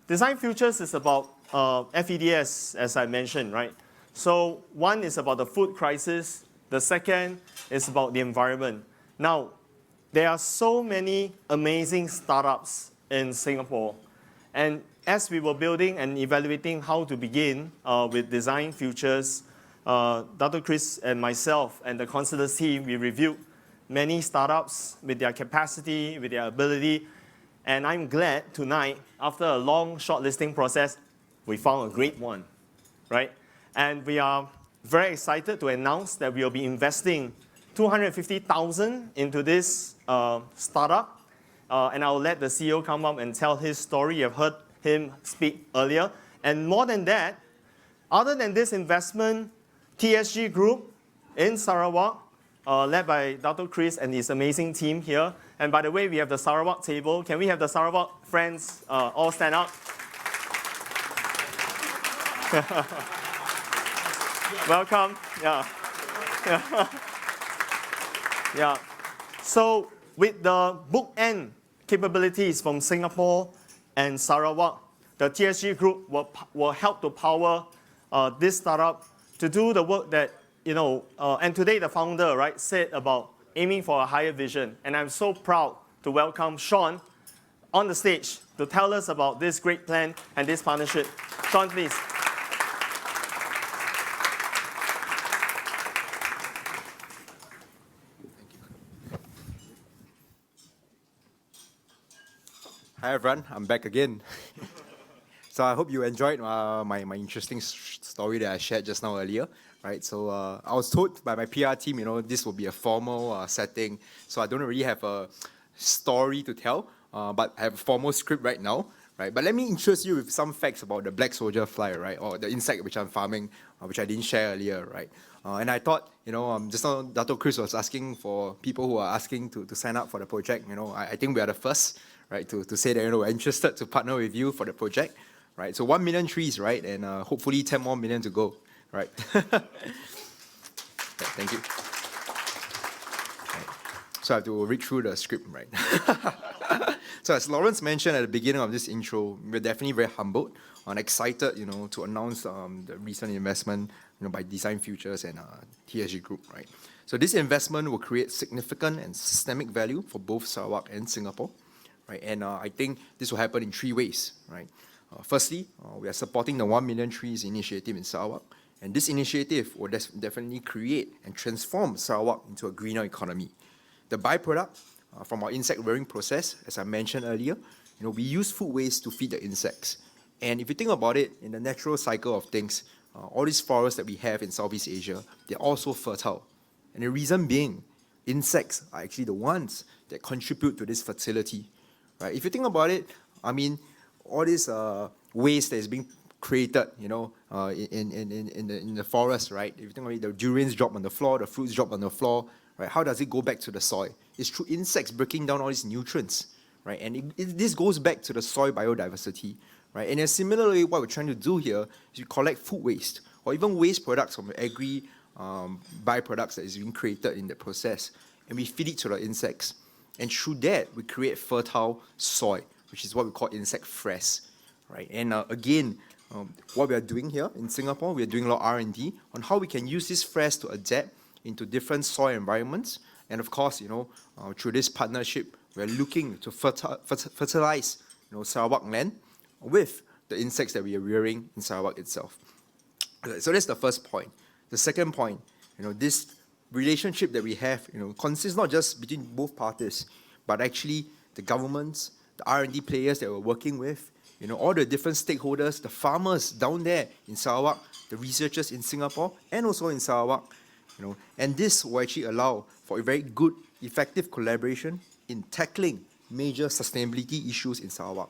DesignFutures is about FEDS, as I mentioned, right? So one is about the food crisis. The second is about the environment. Now, there are so many amazing startups in Singapore. And as we were building and evaluating how to begin with DesignFutures, Dr. Chris and myself and the Consulate team, we reviewed many startups with their capacity, with their ability. And I'm glad tonight, after a long shortlisting process, we found a great one, right? And we are very excited to announce that we will be investing $250,000 into this startup. And I'll let the CEO come up and tell his story. You've heard him speak earlier. And more than that, other than this investment, TSG Group in Sarawak, led by Dr. Chris and his amazing team here. And by the way, we have the Sarawak table. Can we have the Sarawak friends all stand up? Welcome. Yeah. Yeah. So with the bookend capabilities from Singapore and Sarawak, the TSG Group will help to power this startup to do the work that, and today the founder, right, said about aiming for a higher vision. And I'm so proud to welcome Sean on the stage to tell us about this great plan and this partnership. Sean, please. Hi everyone, I'm back again. So I hope you enjoyed my interesting story that I shared just now earlier, right? So I was told by my PR team, this will be a formal setting, so I don't really have a story to tell, but I have a formal script right now, right? But let me introduce you with some facts about the black soldier fly, right? Or the insect which I'm farming, which I didn't share earlier, right? And I thought, just now Dr. Chris was asking for people who are asking to sign up for the project. I think we are the first, right, to say that we're interested to partner with you for the project, right? So 1 million trees, right, and hopefully 10 more million to go, right? Thank you. Right. So I have to read through the script, right? So as Lawrence mentioned at the beginning of this intro, we're definitely very humbled and excited, to announce the recent investment, by DesignFutures and TSG Group, right? So this investment will create significant and systemic value for both Sarawak and Singapore. Right, and I think this will happen in 3 ways. Right? Firstly, we are supporting the 1 million trees initiative in Sarawak, and this initiative will definitely create and transform Sarawak into a greener economy. The byproduct from our insect rearing process, as I mentioned earlier, we use food waste to feed the insects. And if you think about it, in the natural cycle of things, all these forests that we have in Southeast Asia, they're also fertile. And the reason being, insects are actually the ones that contribute to this fertility. Right? If you think about it, all this waste that is being created, in the forest, right? If you think about it, the durians drop on the floor, the fruits drop on the floor, right? How does it go back to the soil? It's through insects breaking down all these nutrients, right? And this goes back to the soil biodiversity, right? And similarly, what we're trying to do here is we collect food waste or even waste products from agri byproducts that is being created in the process, and we feed it to the insects. And through that, we create fertile soil, which is what we call insect fresh, right? And again, what we are doing here in Singapore, we are doing a lot of R&D on how we can use this fresh to adapt into different soil environments. And of course, through this partnership, we are looking to fertilize, Sarawak land with the insects that we are rearing in Sarawak itself. So that's the first point. The second point, this relationship that we have, consists not just between both parties, but actually the governments, the R&D players that we're working with, all the different stakeholders, the farmers down there in Sarawak, the researchers in Singapore, and also in Sarawak, and this will actually allow for a very good, effective collaboration in tackling major sustainability issues in Sarawak.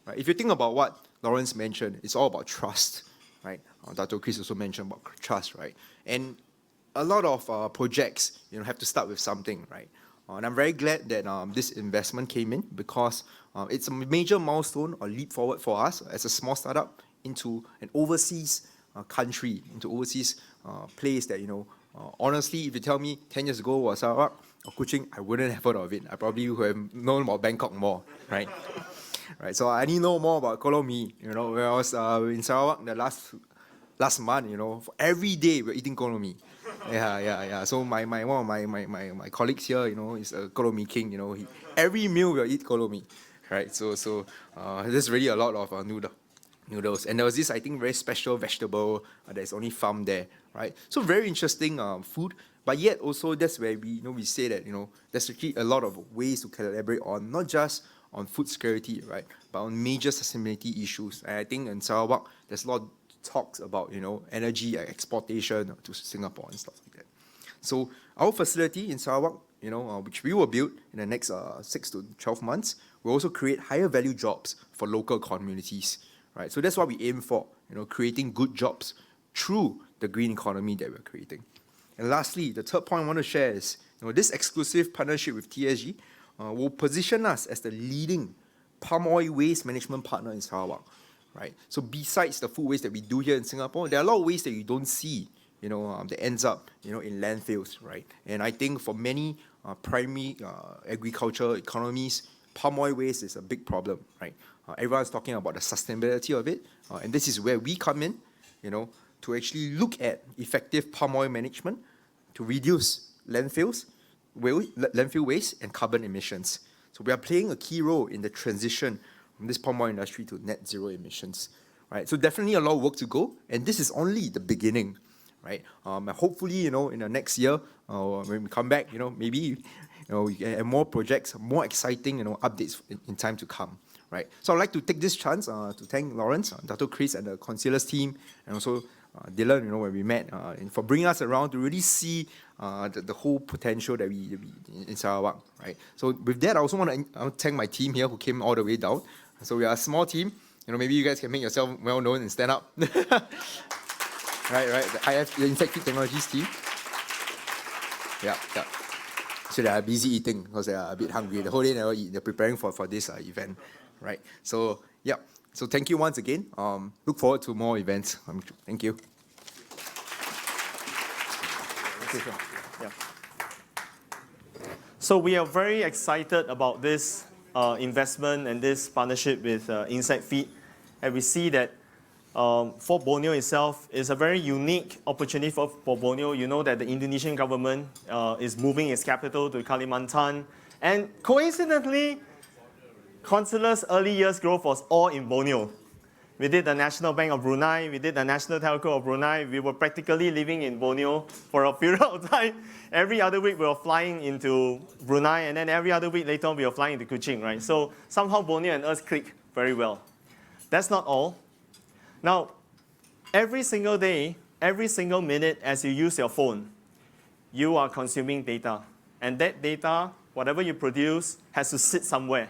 Right? If you think about what Lawrence mentioned, it's all about trust, right? Dr. Chris also mentioned about trust, right? And a lot of projects, have to start with something, right? And I'm very glad that this investment came in because it's a major milestone or leap forward for us as a small startup into an overseas country, into overseas place that, honestly, if you tell me 10 years ago was Sarawak or Kuching, I wouldn't have heard of it. I probably would have known about Bangkok more, right? right? So I need to know more about kolomi. You know, when I was in Sarawak the last month, you know, for every day we're eating kolomi. Yeah. So one of my colleagues here, you know, is a kolomi king. You know, every meal we'll eat kolomi, right? So there's really a lot of noodles, and there was this, I think, very special vegetable that's only farmed there, right? So very interesting food, but yet also that's where we say that there's actually a lot of ways to collaborate on, not just on food security, right, but on major sustainability issues. And I think in Sarawak there's a lot of talks about energy exportation to Singapore and stuff like that. So our facility in Sarawak, which we will build in the next 6 to 12 months, will also create higher value jobs for local communities. Right, so that's what we aim for, creating good jobs through the green economy that we're creating. And lastly, the third point I want to share is, this exclusive partnership with TSG will position us as the leading palm oil waste management partner in Sarawak. Right, so besides the food waste that we do here in Singapore, there are a lot of waste that you don't see, that ends up, in landfills, right? And I think for many primary agriculture economies, palm oil waste is a big problem, right? Everyone's talking about the sustainability of it, and this is where we come in, to actually look at effective palm oil management to reduce landfill waste and carbon emissions. So we are playing a key role in the transition from this palm oil industry to net zero emissions, right? So definitely a lot of work to go, and this is only the beginning, right? Hopefully, in the next year, when we come back, maybe we can have more projects, more exciting, updates in time to come. Right. So I'd like to take this chance to thank Lawrence, Dr. Chris, and the Concealers team, and also Dylan, when we met, and for bringing us around to really see the whole potential that we in Sarawak. Right. So with that, I also want to thank my team here who came all the way down. So we are a small team. Maybe you guys can make yourself well known and stand up. right. The Infected Technologies team. Yeah. So they are busy eating because they are a bit hungry. The whole day they never eat. They're preparing for this event. Right. So yeah. So thank you once again. Look forward to more events. Thank you. Yeah. So we are very excited about this investment and this partnership with Insect Feed, and we see that for Borneo itself is a very unique opportunity for Borneo. You know that the Indonesian government is moving its capital to Kalimantan, and coincidentally, Consular's early years growth was all in Borneo. We did the National Bank of Brunei, we did the National Telco of Brunei. We were practically living in Borneo for a period of time. Every other week we were flying into Brunei, and then every other week later on we were flying into Kuching, right? So somehow Borneo and us click very well. That's not all. Now, every single day, every single minute as you use your phone, you are consuming data. And that data, whatever you produce, has to sit somewhere.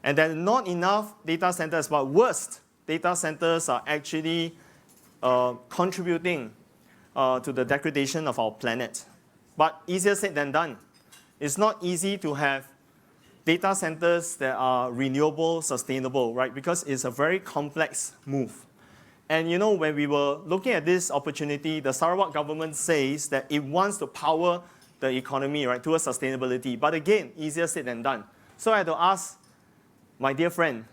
And there are not enough data centers, but worst, data centers are actually contributing to the degradation of our planet. But easier said than done. It's not easy to have data centers that are renewable, sustainable, right? Because it's a very complex move. And when we were looking at this opportunity, the Sarawak government says that it wants to power the economy, right, towards sustainability. But again, easier said than done. So I had to ask my dear friend,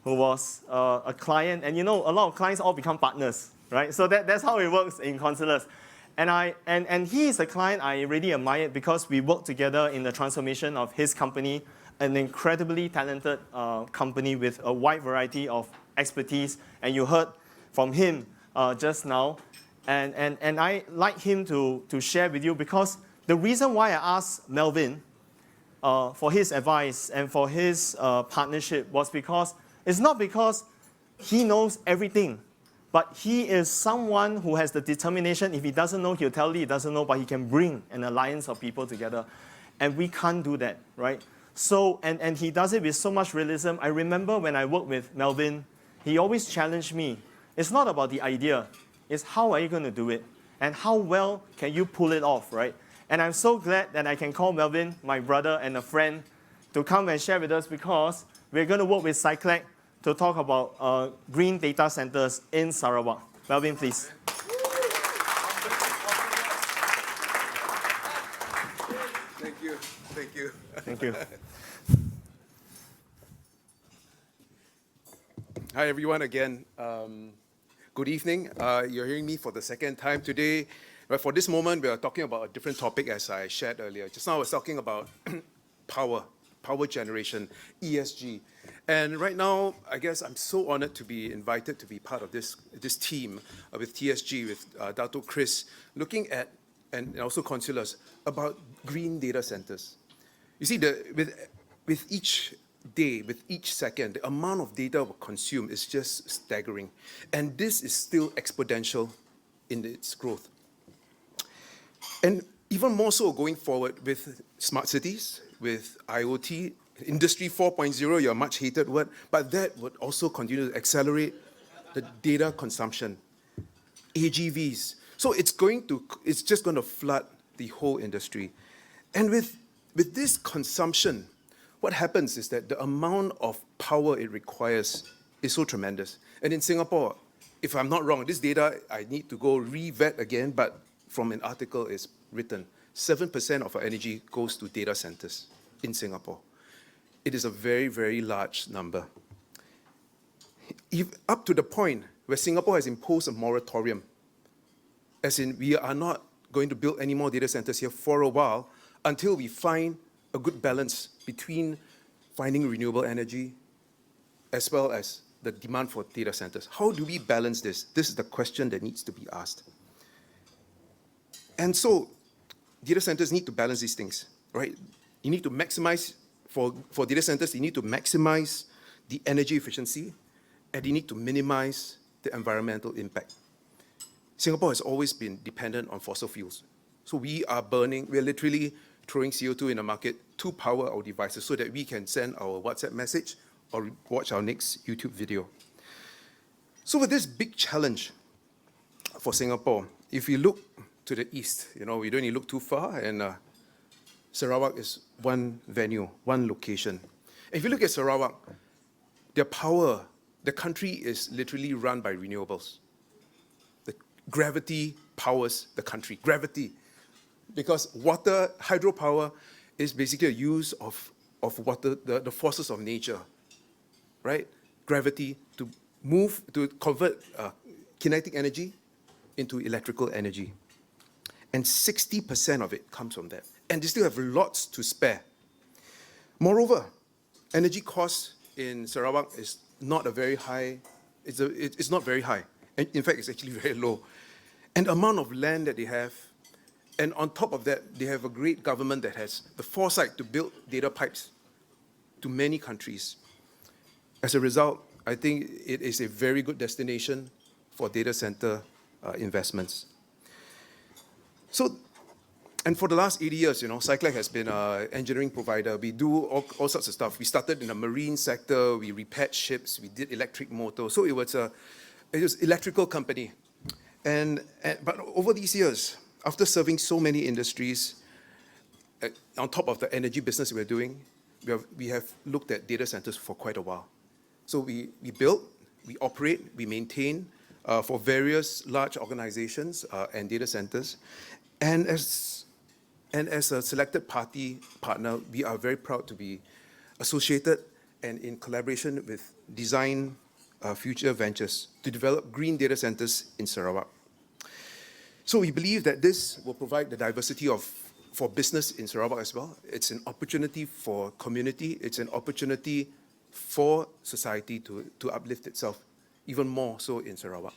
who was a client, and a lot of clients all become partners, right? So that's how it works in Consulars. And he is a client I really admired because we worked together in the transformation of his company, an incredibly talented company with a wide variety of expertise. And you heard from him just now. And I like him to share with you because the reason why I asked Melvin for his advice and for his partnership was because it's not because he knows everything, but he is someone who has the determination. If he doesn't know, he'll tell you he doesn't know, but he can bring an alliance of people together. And we can't do that, right? So, and he does it with so much realism. I remember when I worked with Melvin, he always challenged me. It's not about the idea, it's how are you going to do it? And how well can you pull it off, right? And I'm so glad that I can call Melvin, my brother and a friend, to come and share with us because we're going to work with Cyclect to talk about green data centers in Sarawak. Melvin, please. Thank you. Thank you. Hi, everyone, again. Good evening. You're hearing me for the second time today. But for this moment, we are talking about a different topic, as I shared earlier. Just now, I was talking about power generation, ESG. And right now, I guess I'm so honored to be invited to be part of this team with TSG, with Dato Chris, looking at, and also Consulas, about green data centers. You see, with each day, with each second, the amount of data we consume is just staggering. And this is still exponential in its growth. And even more so going forward with smart cities, with IoT, Industry 4.0, your much hated word, but that would also continue to accelerate the data consumption, AGVs. So it's just going to flood the whole industry. And with this consumption, what happens is that the amount of power it requires is so tremendous. And in Singapore, if I'm not wrong, this data I need to go re-vet again, but from an article is written, 7% of our energy goes to data centers in Singapore. It is a very, very large number. Up to the point where Singapore has imposed a moratorium, as in we are not going to build any more data centers here for a while until we find a good balance between finding renewable energy as well as the demand for data centers. How do we balance this? This is the question that needs to be asked. And so data centers need to balance these things, right? You need to maximize, for data centers, you need to maximize the energy efficiency and you need to minimize the environmental impact. Singapore has always been dependent on fossil fuels. So we're literally throwing CO2 in the market to power our devices so that we can send our WhatsApp message or watch our next YouTube video. So with this big challenge for Singapore, if you look to the east, we don't need to look too far, and Sarawak is one venue, one location. If you look at Sarawak, their power, the country is literally run by renewables. The gravity powers the country, gravity. Because water, hydropower, is basically a use of water, the forces of nature, right? Gravity to convert kinetic energy into electrical energy. And 60% of it comes from that. And they still have lots to spare. Moreover, energy costs in Sarawak is not a very high, it's not very high. And in fact, it's actually very low. And the amount of land that they have, and on top of that, they have a great government that has the foresight to build data pipes to many countries. As a result, I think it is a very good destination for data center investments. So, and for the last 80 years, Cyclect has been an engineering provider. We do all sorts of stuff. We started in the marine sector, we repaired ships, we did electric motors. So it was electrical company. But over these years, after serving so many industries, on top of the energy business we're doing, we have looked at data centers for quite a while. So we build, we operate, we maintain for various large organizations and data centers. And as a selected partner, we are very proud to be associated and in collaboration with DesignFutures Ventures to develop green data centers in Sarawak. So we believe that this will provide the diversity for business in Sarawak as well. It's an opportunity for community. It's an opportunity for society to uplift itself, even more so in Sarawak.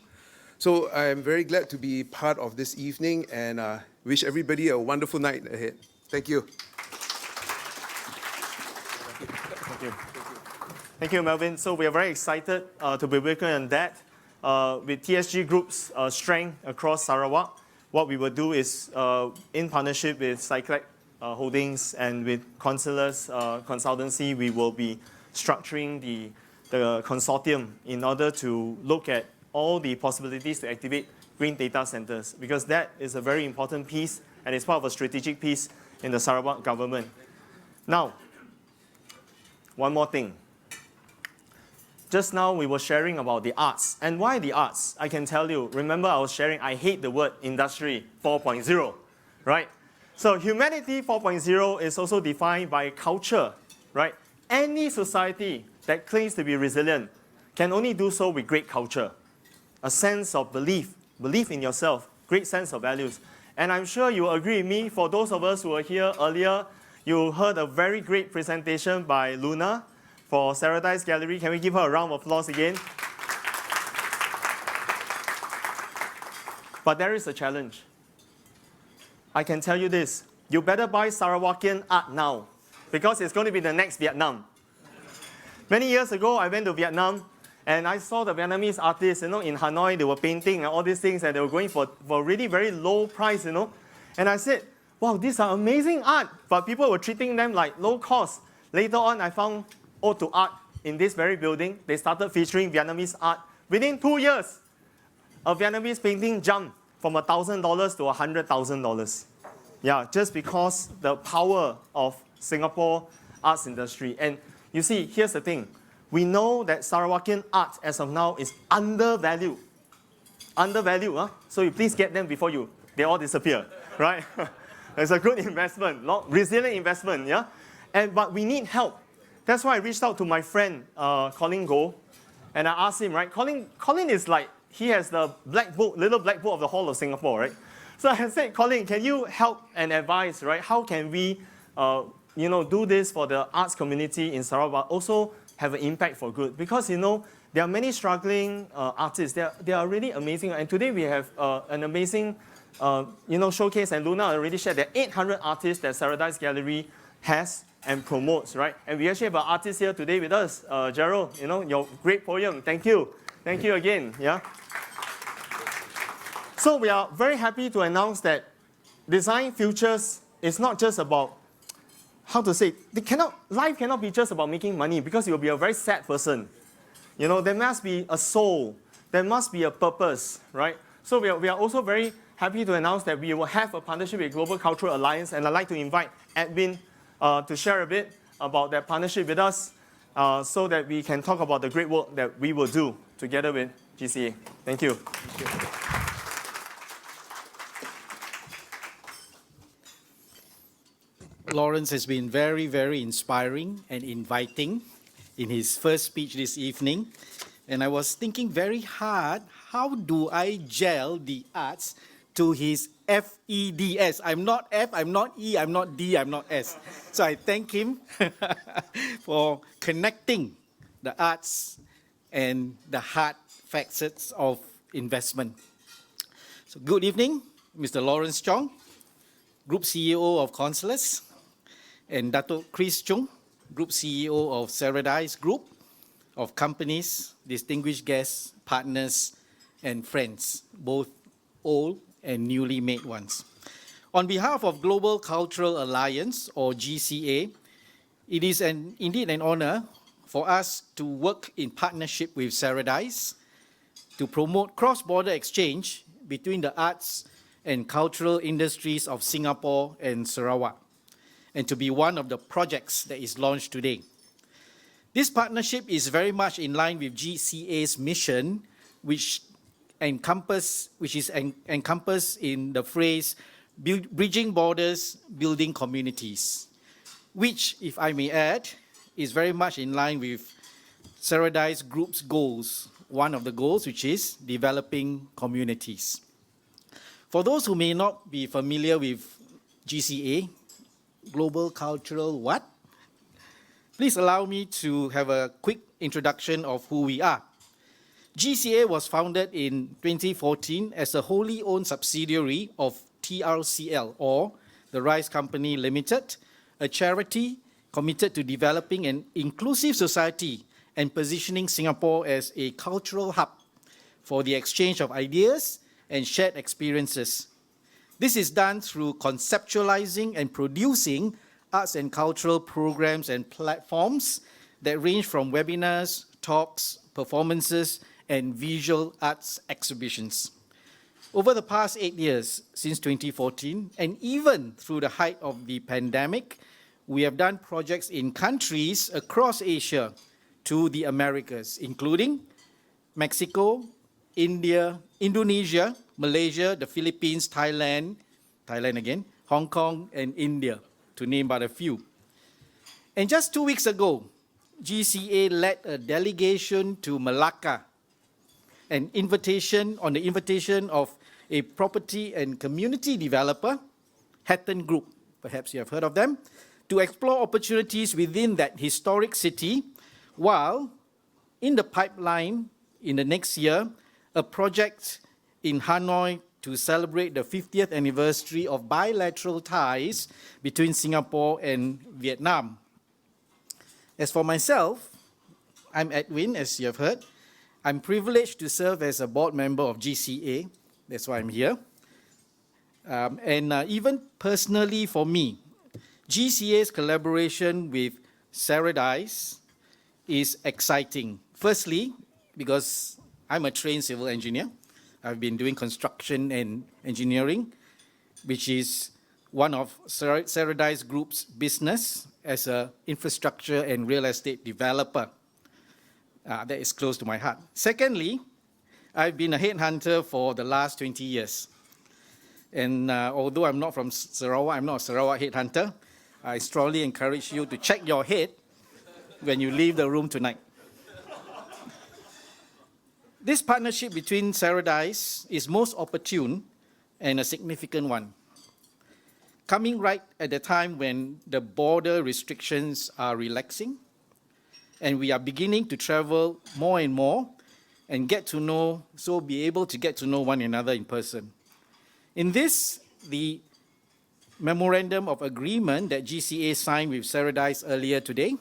So I'm very glad to be part of this evening and wish everybody a wonderful night ahead. Thank you. Thank you. Thank you, Melvin. So we are very excited to be working on that. With TSG Group's strength across Sarawak, what we will do is, in partnership with Cyclect Holdings and with Consulas Consultancy, we will be structuring the consortium in order to look at all the possibilities to activate green data centers, because that is a very important piece and it's part of a strategic piece in the Sarawak government. Now, one more thing. Just now we were sharing about the arts. And why the arts? I can tell you, remember I was sharing, I hate the word Industry 4.0, right? So Humanity 4.0 is also defined by culture, right? Any society that claims to be resilient can only do so with great culture, a sense of belief in yourself, great sense of values. And I'm sure you will agree with me, for those of us who were here earlier, you heard a very great presentation by Luna for Sarawak Gallery. Can we give her a round of applause again? But there is a challenge. I can tell you this, you better buy Sarawakian art now, because it's going to be the next Vietnam. Many years ago, I went to Vietnam, and I saw the Vietnamese artists, in Hanoi, they were painting and all these things, and they were going for really very low price, And I said, wow, these are amazing art, but people were treating them like low cost. Later on, I found Ode to Art in this very building. They started featuring Vietnamese art. Within 2 years, a Vietnamese painting jumped from $1,000 to $100,000. Yeah, just because the power of Singapore arts industry. And you see, here's the thing. We know that Sarawakian art, as of now, is undervalued. Undervalued, huh? So you please get them before they all disappear, right? It's a good investment, resilient investment, yeah? But we need help. That's why I reached out to my friend, Colin Goh, and I asked him, right? Colin is like, he has the black book, little black book of the whole of Singapore, right? So I said, Colin, can you help and advise, right? How can we, do this for the arts community in Sarawak, but also have an impact for good? Because, there are many struggling artists. They are really amazing. And today we have an amazing, showcase. And Luna already shared that 800 artists that Sarawak Gallery has and promotes, right? And we actually have an artist here today with us, Gerald. Your great poem. Thank you. Thank you again. Yeah. So we are very happy to announce that DesignFutures is not just about, life cannot be just about making money, because you'll be a very sad person. There must be a soul, there must be a purpose, right? So we are also very happy to announce that we will have a partnership with Global Cultural Alliance, and I'd like to invite Edwin to share a bit about that partnership with us, so that we can talk about the great work that we will do together with GCA. Thank you. Thank you. Lawrence has been very, very inspiring and inviting in his first speech this evening. And I was thinking very hard, how do I gel the arts to his FEDS? I'm not F, I'm not E, I'm not D, I'm not S. So I thank him for connecting the arts and the hard facets of investment. So good evening, Mr. Lawrence Chong, Group CEO of Consulas, and Dato' Chris Chung, Group CEO of Sarawak Group of companies, distinguished guests, partners, and friends, both old and newly made ones. On behalf of Global Cultural Alliance, or GCA, it is indeed an honor for us to work in partnership with Sarawak to promote cross-border exchange between the arts and cultural industries of Singapore and Sarawak, and to be one of the projects that is launched today. This partnership is very much in line with GCA's mission, which is encompassed in the phrase, bridging borders, building communities, which, if I may add, is very much in line with Sarawak Group's goals, one of the goals, which is developing communities. For those who may not be familiar with GCA, Global Cultural what? Please allow me to have a quick introduction of who we are. GCA was founded in 2014 as a wholly owned subsidiary of TRCL, or the Rice Company Limited, a charity committed to developing an inclusive society and positioning Singapore as a cultural hub for the exchange of ideas and shared experiences. This is done through conceptualizing and producing arts and cultural programs and platforms that range from webinars, talks, performances, and visual arts exhibitions. Over the past 8 years, since 2014, and even through the height of the pandemic, we have done projects in countries across Asia to the Americas, including Mexico, India, Indonesia, Malaysia, the Philippines, Thailand again, Hong Kong, and India, to name but a few. And just 2 weeks ago, GCA led a delegation to Malacca, on the invitation of a property and community developer, Hatton Group, perhaps you have heard of them, to explore opportunities within that historic city, while in the pipeline in the next year, a project in Hanoi to celebrate the 50th anniversary of bilateral ties between Singapore and Vietnam. As for myself, I'm Edwin, as you have heard. I'm privileged to serve as a board member of GCA. That's why I'm here. Even personally for me, GCA's collaboration with Saradise is exciting. Firstly, because I'm a trained civil engineer. I've been doing construction and engineering, which is one of Saradise Group's business as an infrastructure and real estate developer. That is close to my heart. Secondly, I've been a headhunter for the last 20 years. And although I'm not from Sarawak, I'm not a Sarawak headhunter, I strongly encourage you to check your head when you leave the room tonight. This partnership between Saradise is most opportune and a significant one, coming right at the time when the border restrictions are relaxing and we are beginning to travel more and more and be able to get to know one another in person. In this, the memorandum of agreement that GCA signed with Saradise earlier today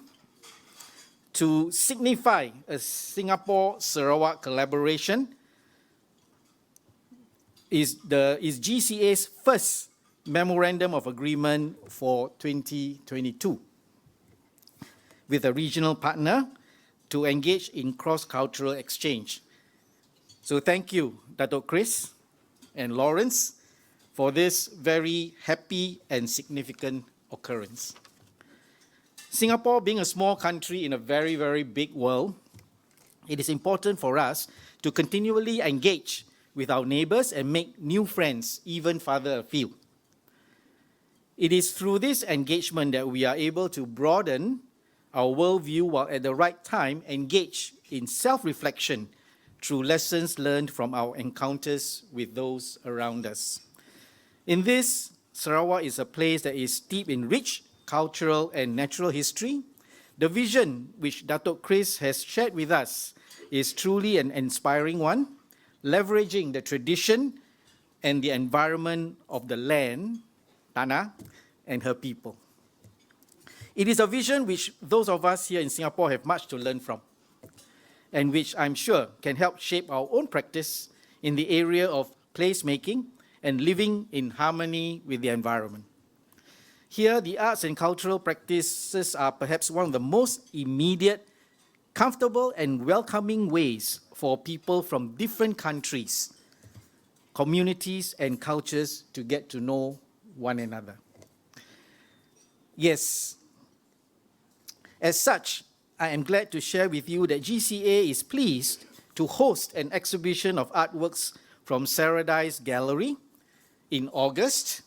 to signify a Singapore-Sarawak collaboration is GCA's first memorandum of agreement for 2022 with a regional partner to engage in cross-cultural exchange. So thank you, Dato' Chris and Lawrence, for this very happy and significant occurrence. Singapore being a small country in a very, very big world, it is important for us to continually engage with our neighbors and make new friends even farther afield. It is through this engagement that we are able to broaden our worldview while at the right time engage in self-reflection through lessons learned from our encounters with those around us. In this, Sarawak is a place that is steeped in rich cultural and natural history. The vision which Dato' Chris has shared with us is truly an inspiring one, leveraging the tradition and the environment of the land, Tanah, and her people. It is a vision which those of us here in Singapore have much to learn from, and which I'm sure can help shape our own practice in the area of placemaking and living in harmony with the environment. Here, the arts and cultural practices are perhaps one of the most immediate, comfortable, and welcoming ways for people from different countries, communities, and cultures to get to know one another. Yes, as such, I am glad to share with you that GCA is pleased to host an exhibition of artworks from Saradise Gallery in August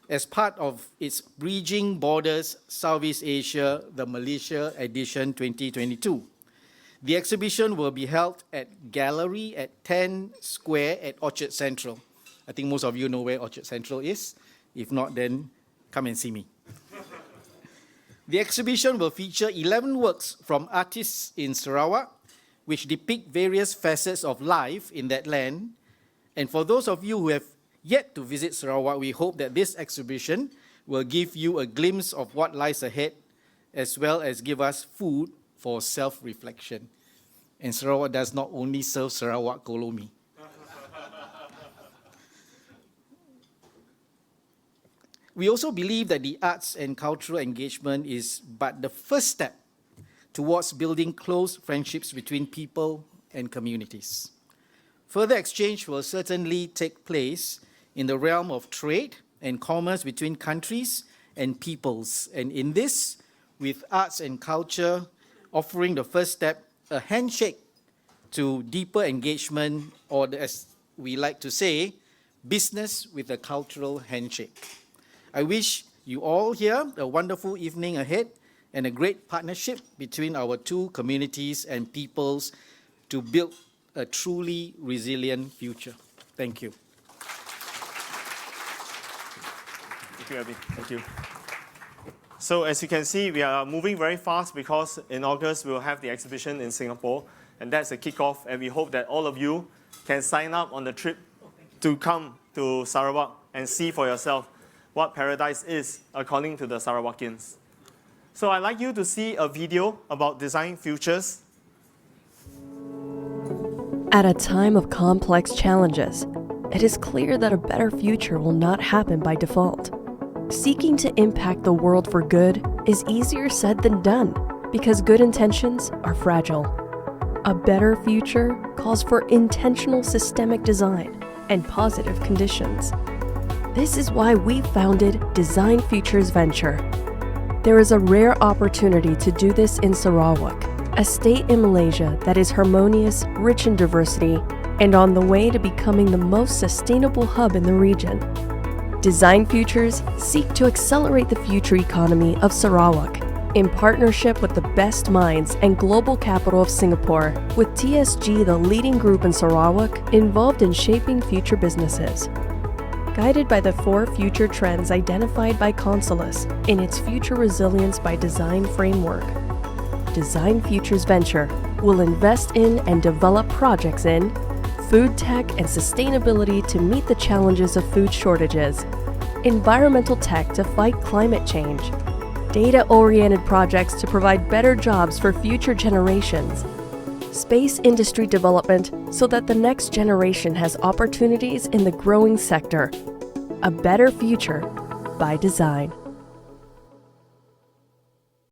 as part of its Bridging Borders Southeast Asia, the Malaysia edition 2022. The exhibition will be held at Gallery at 10 Square at Orchard Central. I think most of you know where Orchard Central is. If not, then come and see me. The exhibition will feature 11 works from artists in Sarawak, which depict various facets of life in that land. And for those of you who have yet to visit Sarawak, we hope that this exhibition will give you a glimpse of what lies ahead, as well as give us food for self-reflection. And Sarawak does not only serve Sarawak Kolomi. We also believe that the arts and cultural engagement is but the first step towards building close friendships between people and communities. Further exchange will certainly take place in the realm of trade and commerce between countries and peoples. And in this, with arts and culture offering the first step, a handshake to deeper engagement, or as we like to say, business with a cultural handshake. I wish you all here a wonderful evening ahead and a great partnership between our two communities and peoples to build a truly resilient future. Thank you. Thank you, Abby. Thank you. So as you can see, we are moving very fast because in August we will have the exhibition in Singapore, and that's a kickoff, and we hope that all of you can sign up on the trip to come to Sarawak and see for yourself what paradise is according to the Sarawakians. So I'd like you to see a video about DesignFutures. At a time of complex challenges, it is clear that a better future will not happen by default. Seeking to impact the world for good is easier said than done because good intentions are fragile. A better future calls for intentional systemic design and positive conditions. This is why we founded DesignFutures Venture. There is a rare opportunity to do this in Sarawak, a state in Malaysia that is harmonious, rich in diversity, and on the way to becoming the most sustainable hub in the region. DesignFutures seek to accelerate the future economy of Sarawak in partnership with the best minds and global capital of Singapore, with TSG, the leading group in Sarawak, involved in shaping future businesses. Guided by the 4 future trends identified by Consulus in its Future Resilience by Design framework, DesignFutures Venture will invest in and develop projects in food tech and sustainability to meet the challenges of food shortages, environmental tech to fight climate change, data-oriented projects to provide better jobs for future generations, space industry development so that the next generation has opportunities in the growing sector. A better future by design.